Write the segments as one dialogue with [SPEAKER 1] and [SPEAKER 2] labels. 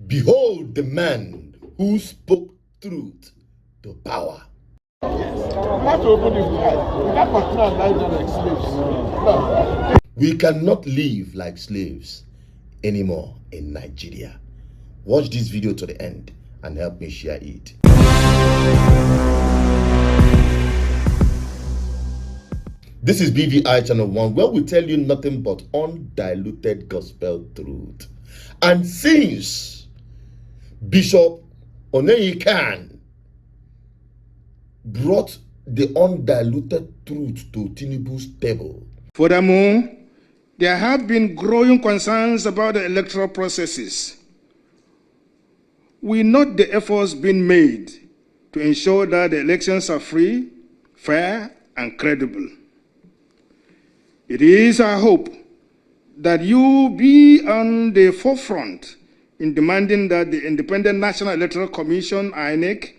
[SPEAKER 1] Behold the man who spoke truth to power.
[SPEAKER 2] We have to open his eyes. We can't continue lying like slaves. No.
[SPEAKER 1] We cannot live like slaves anymore in Nigeria. Watch this video to the end and help me share it. This is BVI Channel 1, where we tell you nothing but undiluted gospel truth. And since Bishop Naira brought the undiluted truth to Tinubu's table.
[SPEAKER 3] Furthermore, there have been growing concerns about the electoral processes. We note the efforts being made to ensure that the elections are free, fair, and credible. It is our hope that you be on the forefront in demanding that the Independent National Electoral Commission, INEC,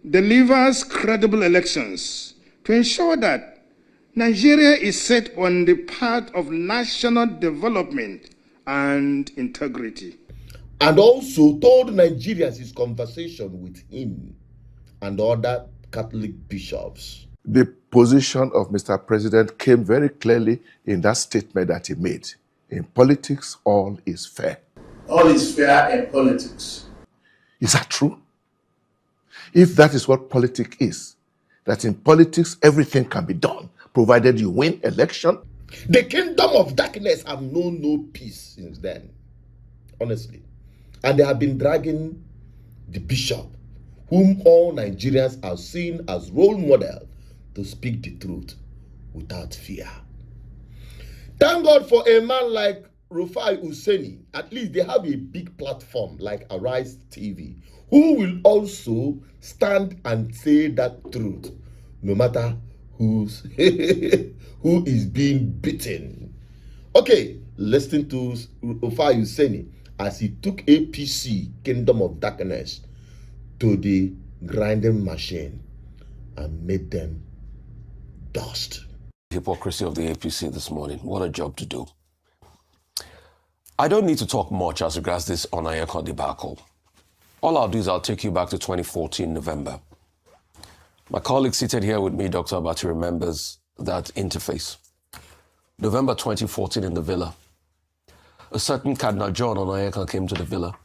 [SPEAKER 3] delivers credible elections to ensure that Nigeria is set on the path of national development and integrity.
[SPEAKER 1] And also told Nigerians his conversation with him and other Catholic bishops.
[SPEAKER 4] The position of Mr. President came very clearly in that statement that he made. In politics, all is fair.
[SPEAKER 5] All is fair in politics.
[SPEAKER 4] Is that true? If that is what politics is, that in politics everything can be done, provided you win election.
[SPEAKER 1] The kingdom of darkness have known no peace since then, honestly. And they have been dragging the bishop, whom all Nigerians are seen as role model, to speak the truth without fear. Thank God for a man like Rufia Useni. At least they have a big platform like Arise TV, who will also stand and say that truth, no matter who is being beaten. Okay, listen to Rufia Useni as he took APC, Kingdom of Darkness, to the grinding machine and made them dust.
[SPEAKER 6] Hypocrisy of the APC this morning. What a job to do. I don't need to talk much as regards this Naira Account debacle. All I'll do is I'll take you back to 2014 November. My colleague seated here with me, Dr. Abati, remembers that interface. November 2014 in the villa. A certain Cardinal John Naira Account came to the villa.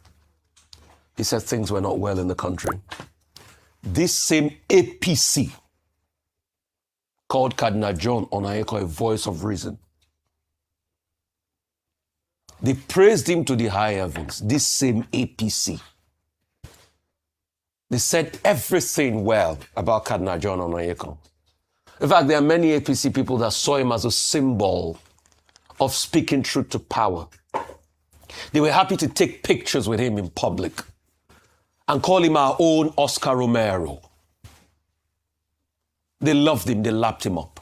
[SPEAKER 6] He said things were not well in the country. This same APC called Cardinal John Naira Account a voice of reason. They praised him to the high heavens, this same APC. They said everything well about Cardinal John Naira Account. In fact, there are many APC people that saw him as a symbol of speaking truth to power. They were happy to take pictures with him in public and call him our own Oscar Romero. They loved him, they lapped him up.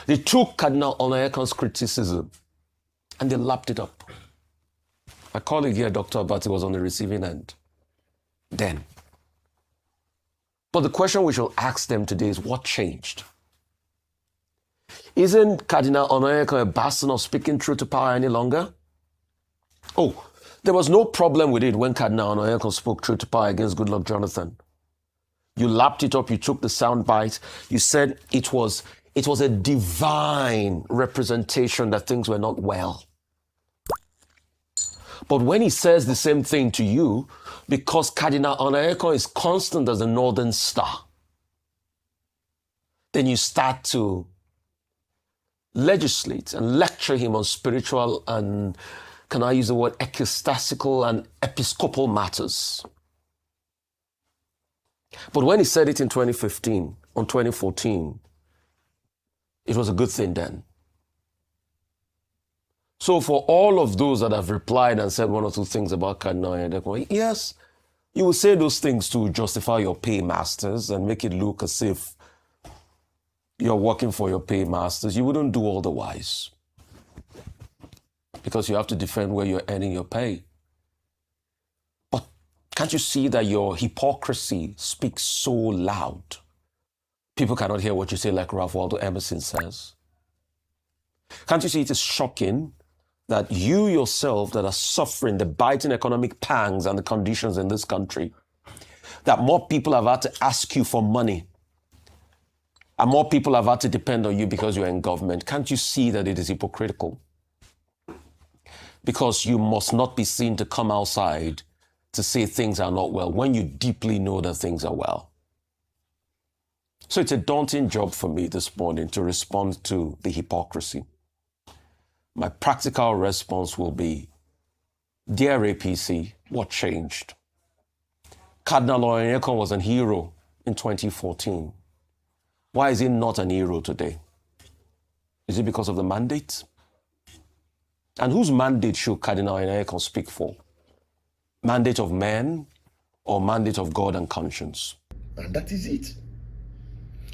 [SPEAKER 6] They took Cardinal Naira Account's criticism and they lapped it up. My colleague here, Dr. Abati, was on the receiving end then. But the question we shall ask them today is, what changed? Isn't Cardinal Naira Account a bastion of speaking truth to power any longer? Oh, there was no problem with it when Cardinal Naira Account spoke truth to power against Goodluck Jonathan. You lapped it up, you took the sound bite, you said it was a divine representation that things were not well. But when he says the same thing to you, because Cardinal Naira Account is constant as a northern star, then you start to legislate and lecture him on spiritual and, can I use the word, ecclesiastical and episcopal matters. But when he said it in 2015, on 2014, it was a good thing then. So for all of those that have replied and said one or two things about Cardinal Naira, yes, you will say those things to justify your paymasters and make it look as if you're working for your paymasters. You wouldn't do otherwise, because you have to defend where you're earning your pay. But can't you see that your hypocrisy speaks so loud? People cannot hear what you say, like Ralph Waldo Emerson says. Can't you see it is shocking that you yourself that are suffering the biting economic pangs and the conditions in this country, that more people have had to ask you for money and more people have had to depend on you because you're in government, can't you see that it is hypocritical? Because you must not be seen to come outside to say things are not well when you deeply know that things are well. So it's a daunting job for me this morning to respond to the hypocrisy. My practical response will be, dear APC, what changed? Cardinal Onyeka was an hero in 2014. Why is he not an hero today? Is it because of the mandate? And whose mandate should Cardinal Onyeka speak for? Mandate of man or mandate of God and conscience?
[SPEAKER 1] And that is it.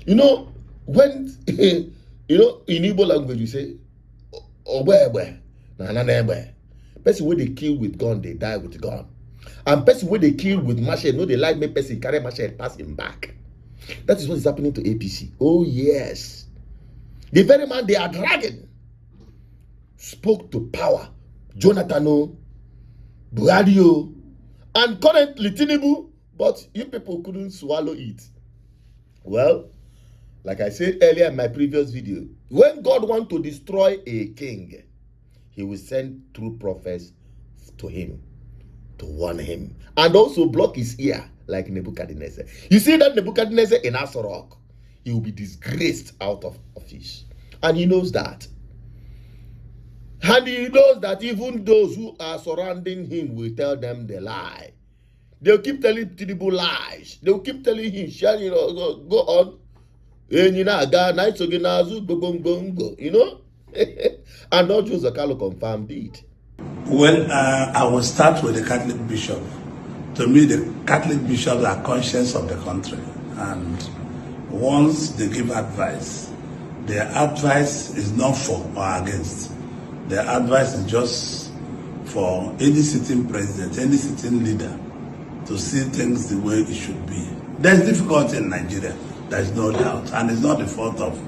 [SPEAKER 1] You know, when, in Igbo language, you say, Obe, na person where they kill with gun, they die with gun. And person where they kill with machete, no, they like me person carry machete, pass him back. That is what is happening to APC. Oh, yes. The very man they are dragging spoke to power. Jonathan, Buhari, and currently Tinubu, but you people couldn't swallow it. Well, like I said earlier in my previous video, when God wants to destroy a king, he will send true prophets to him to warn him and also block his ear like Nebuchadnezzar. You see that Nebuchadnezzar in Asorok, he will be disgraced out of office. And he knows that. And he knows that even those who are surrounding him will tell them the lie. They'll keep telling Tinubu lies. They'll keep telling him, go on. You know? And not just Kalu confirmed it.
[SPEAKER 5] Well, I will start with the Catholic bishop. To me, the Catholic bishops are conscious of the country. And once they give advice, their advice is not for or against. Their advice is just for any sitting president, any sitting leader to see things the way it should be. There's difficulty in Nigeria, there's no doubt. And it's not the fault of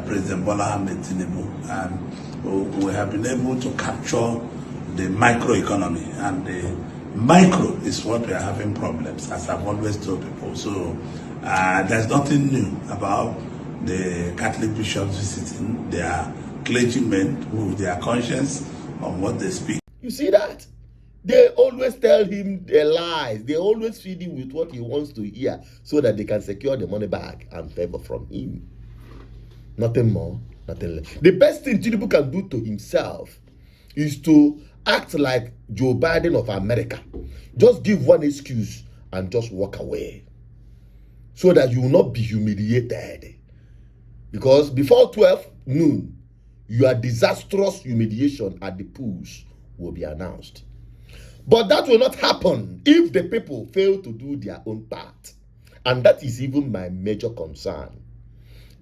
[SPEAKER 5] President Bola Ahmed Tinubu. And we have been able to capture the microeconomy, and the micro is what we are having problems, as I've always told people. So there's nothing new about the Catholic bishops visiting. They are clergymen with their conscience on what they speak.
[SPEAKER 1] You see that? They always tell him the lies. They always feed him with what he wants to hear so that they can secure the money back and favor from him. Nothing more, nothing less. The best thing Tinubu can do to himself is to act like Joe Biden of America. Just give one excuse and just walk away so that you will not be humiliated. Because before 12 noon, your disastrous humiliation at the polls will be announced. But that will not happen if the people fail to do their own part. And that is even my major concern.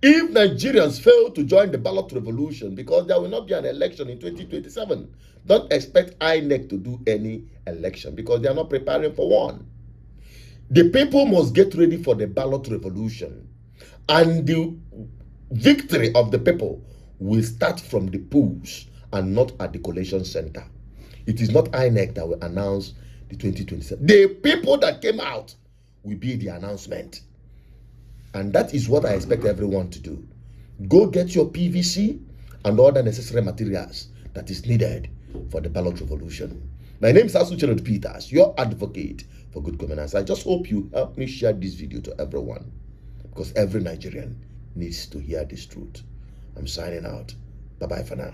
[SPEAKER 1] If Nigerians fail to join the ballot revolution, because there will not be an election in 2027, don't expect INEC to do any election because they are not preparing for one. The people must get ready for the ballot revolution. And the victory of the people will start from the polls and not at the collation center. It is not INEC that will announce the 2027. The people that came out will be the announcement. And that is what I expect everyone to do. Go get your PVC and all the necessary materials that is needed for the ballot revolution. My name is Asuchenot Peters, your advocate for good governance. I just hope you help me share this video to everyone because every Nigerian needs to hear this truth. I'm signing out. Bye-bye for now.